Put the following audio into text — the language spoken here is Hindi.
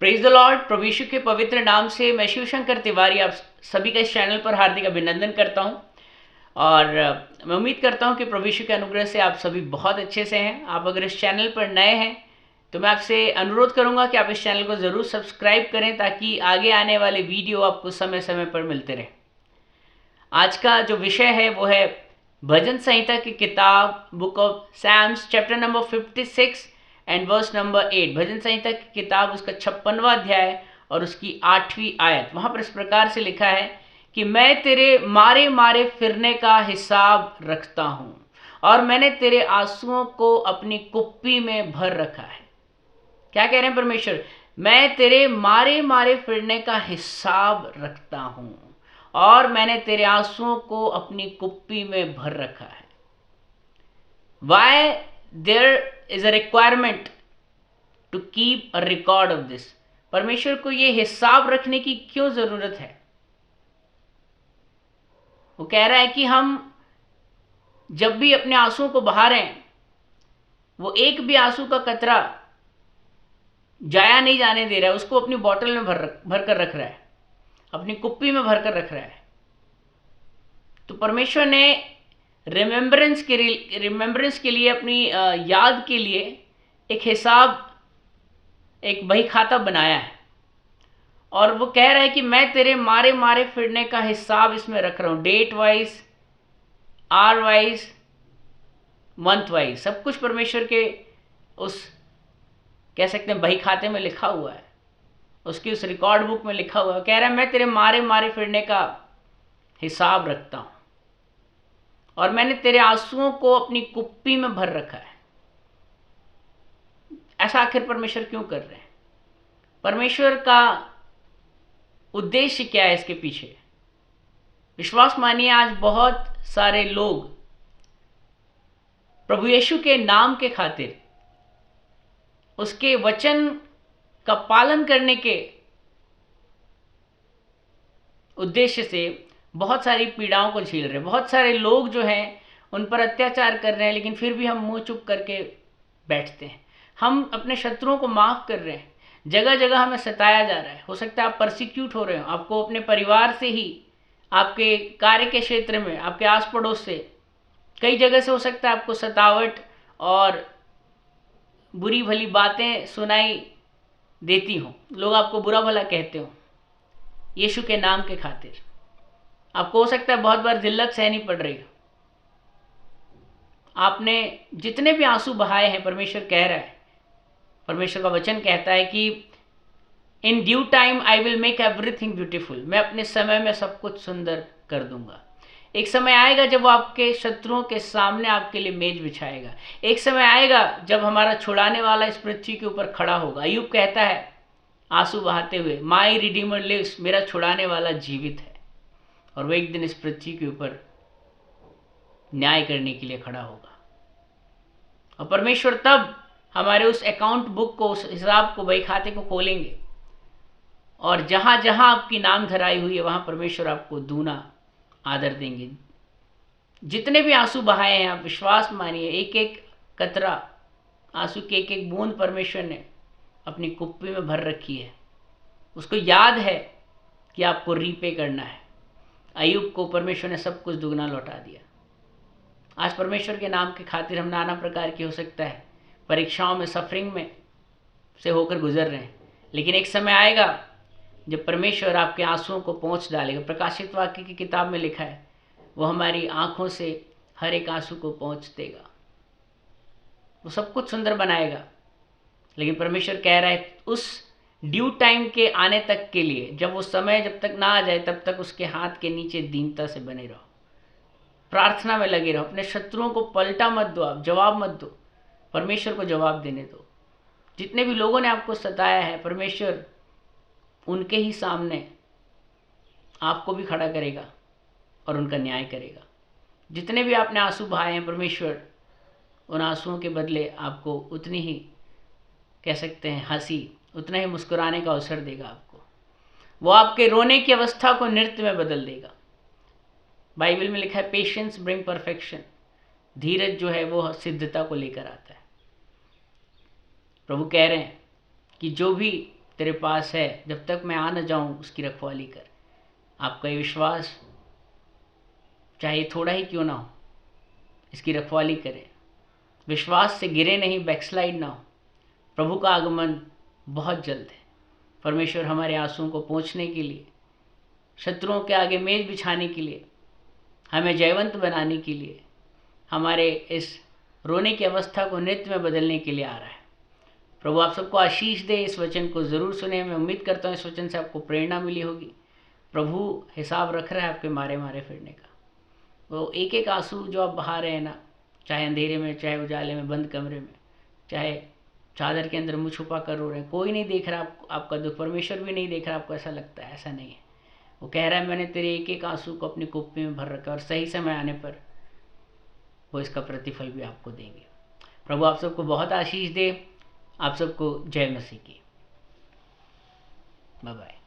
Praise the Lord. प्रभु यीशु के पवित्र नाम से मैं शिवशंकर तिवारी आप सभी का इस चैनल पर हार्दिक अभिनंदन करता हूं और मैं उम्मीद करता हूं कि प्रभु यीशु के अनुग्रह से आप सभी बहुत अच्छे से हैं। आप अगर इस चैनल पर नए हैं तो मैं आपसे अनुरोध करूंगा कि आप इस चैनल को ज़रूर सब्सक्राइब करें ताकि आगे आने वाले वीडियो आपको समय समय पर मिलते रहें। आज का जो विषय है वो है भजन संहिता की किताब book of psalms chapter number 56 and verse number 8। भजन संहिता की किताब उसका 56वां अध्याय और उसकी 8वीं आयत। वहां पर इस प्रकार से लिखा है कि मैं तेरे मारे मारे फिरने का हिसाब रखता हूं और मैंने तेरे आंसुओं को अपनी कुप्पी में भर रखा है। क्या कह रहे हैं परमेश्वर? मैं तेरे मारे मारे फिरने का हिसाब रखता हूं और मैंने तेरे आंसुओं को अपनी कुप्पी में भर रखा है। Why there is a requirement to keep a record of this? परमेश्वर को ये हिसाब रखने की क्यों जरूरत है? वो कह रहा है कि हम जब भी अपने आंसुओं को बहा रहे हैं, वो एक भी आंसू का कतरा जाया नहीं जाने दे रहा है, उसको अपनी बोतल में भर कर रख रहा है, अपनी कुप्पी में भर कर रख रहा है। तो परमेश्वर ने रिमेम्बरेंस के लिए अपनी याद के लिए एक हिसाब, एक बही खाता बनाया है और वो कह रहा है कि मैं तेरे मारे मारे फिरने का हिसाब इसमें रख रहा हूँ। Date wise, year wise, month wise, सब कुछ परमेश्वर के उस कह सकते हैं बही खाते में लिखा हुआ है, उसकी उस रिकॉर्ड बुक में लिखा हुआ है। कह रहा है मैं तेरे मारे मारे फिरने का हिसाब रखता हूँ और मैंने तेरे आंसुओं को अपनी कुप्पी में भर रखा है। ऐसा आखिर परमेश्वर क्यों कर रहे हैं? परमेश्वर का उद्देश्य क्या है इसके पीछे? विश्वास मानिए, आज बहुत सारे लोग प्रभु यीशु के नाम के खातिर, उसके वचन का पालन करने के उद्देश्य से बहुत सारी पीड़ाओं को झेल रहे हैं। बहुत सारे लोग जो हैं उन पर अत्याचार कर रहे हैं, लेकिन फिर भी हम मुंह चुप करके बैठते हैं। हम अपने शत्रुओं को माफ कर रहे हैं, जगह जगह हमें सताया जा रहा है। हो सकता है आप परसिक्यूट हो रहे हो, आपको अपने परिवार से ही, आपके कार्य के क्षेत्र में, आपके आस पड़ोस से, कई जगह से हो सकता है आपको सतावट और बुरी भली बातें सुनाई देती हों, लोग आपको बुरा भला कहते हो यीशु के नाम के खातिर। आपको हो सकता है बहुत बार जिल्लत सहनी पड़ रही हो। आपने जितने भी आंसू बहाए हैं, परमेश्वर कह रहा है, परमेश्वर का वचन कहता है कि in due time I will make everything beautiful. मैं अपने समय में सब कुछ सुंदर कर दूंगा। एक समय आएगा जब वो आपके शत्रुओं के सामने आपके लिए मेज बिछाएगा। एक समय आएगा जब हमारा छुड़ाने वाला इस पृथ्वी के ऊपर खड़ा होगा। अय्यूब कहता है आंसू बहाते हुए, माई रिडीमर लिव्स, मेरा छुड़ाने वाला जीवित है और वो एक दिन इस पृथ्वी के ऊपर न्याय करने के लिए खड़ा होगा। और परमेश्वर तब हमारे उस अकाउंट बुक को, उस हिसाब को, बही खाते को खोलेंगे और जहां जहां आपकी नाम धराई हुई है वहां परमेश्वर आपको दूना आदर देंगे। जितने भी आंसू बहाए हैं, आप विश्वास मानिए, एक एक कतरा आंसू की, एक एक बूंद परमेश्वर ने अपनी कुप्पी में भर रखी है। उसको याद है कि आपको रीपे करना है। अय्यूब को परमेश्वर ने सब कुछ दुगना लौटा दिया। आज परमेश्वर के नाम के खातिर हम नाना प्रकार की, हो सकता है परीक्षाओं में, सफरिंग में से होकर गुजर रहे हैं, लेकिन एक समय आएगा जब परमेश्वर आपके आंसुओं को पोंछ डालेगा। प्रकाशित वाक्य की किताब में लिखा है, वो हमारी आंखों से हर एक आंसू को पोंछ देगा। वो सब कुछ सुंदर बनाएगा। लेकिन परमेश्वर कह रहा है उस ड्यू टाइम के आने तक के लिए, जब वो समय जब तक ना आ जाए तब तक उसके हाथ के नीचे दीनता से बने रहो, प्रार्थना में लगे रहो। अपने शत्रुओं को पलटा मत दो, आप जवाब मत दो, परमेश्वर को जवाब देने दो। जितने भी लोगों ने आपको सताया है, परमेश्वर उनके ही सामने आपको भी खड़ा करेगा और उनका न्याय करेगा। जितने भी आपने आंसू बहाए हैं, परमेश्वर उन आंसुओं के बदले आपको उतनी ही, कह सकते हैं, हंसी, उतना ही मुस्कुराने का अवसर देगा आपको। वो आपके रोने की अवस्था को नृत्य में बदल देगा। बाइबल में लिखा है पेशेंस ब्रिंग परफेक्शन। धीरज जो है वो सिद्धता को लेकर आता है। प्रभु कह रहे हैं कि जो भी तेरे पास है, जब तक मैं आ न जाऊं उसकी रखवाली कर। आपका ये विश्वास चाहे थोड़ा ही क्यों ना हो, इसकी रखवाली करें। विश्वास से गिरे नहीं, बैकस्लाइड ना हो। प्रभु का आगमन बहुत जल्द है। परमेश्वर हमारे आंसुओं को पोंछने के लिए, शत्रुओं के आगे मेज बिछाने के लिए, हमें जयवंत बनाने के लिए, हमारे इस रोने की अवस्था को नृत्य में बदलने के लिए आ रहा है। प्रभु आप सबको आशीष दे। इस वचन को ज़रूर सुने। मैं उम्मीद करता हूँ इस वचन से आपको प्रेरणा मिली होगी। प्रभु हिसाब रख रहा है आपके मारे मारे फिरने का। वो एक एक आंसू जो आप बहा रहे हैं ना, चाहे अंधेरे में, चाहे उजाले में, बंद कमरे में, चाहे चादर के अंदर मुँह छुपा कर रो रहे हैं, कोई नहीं देख रहा आपका दुख। परमेश्वर भी नहीं देख रहा आपको। ऐसा लगता है, ऐसा नहीं है। वो कह रहा है मैंने तेरे एक एक आंसू को अपनी कुप्पी में भर रखा, और सही समय आने पर वो इसका प्रतिफल भी आपको देंगे। प्रभु आप सबको बहुत आशीष दे। आप सबको जय मसीह की। Bye bye.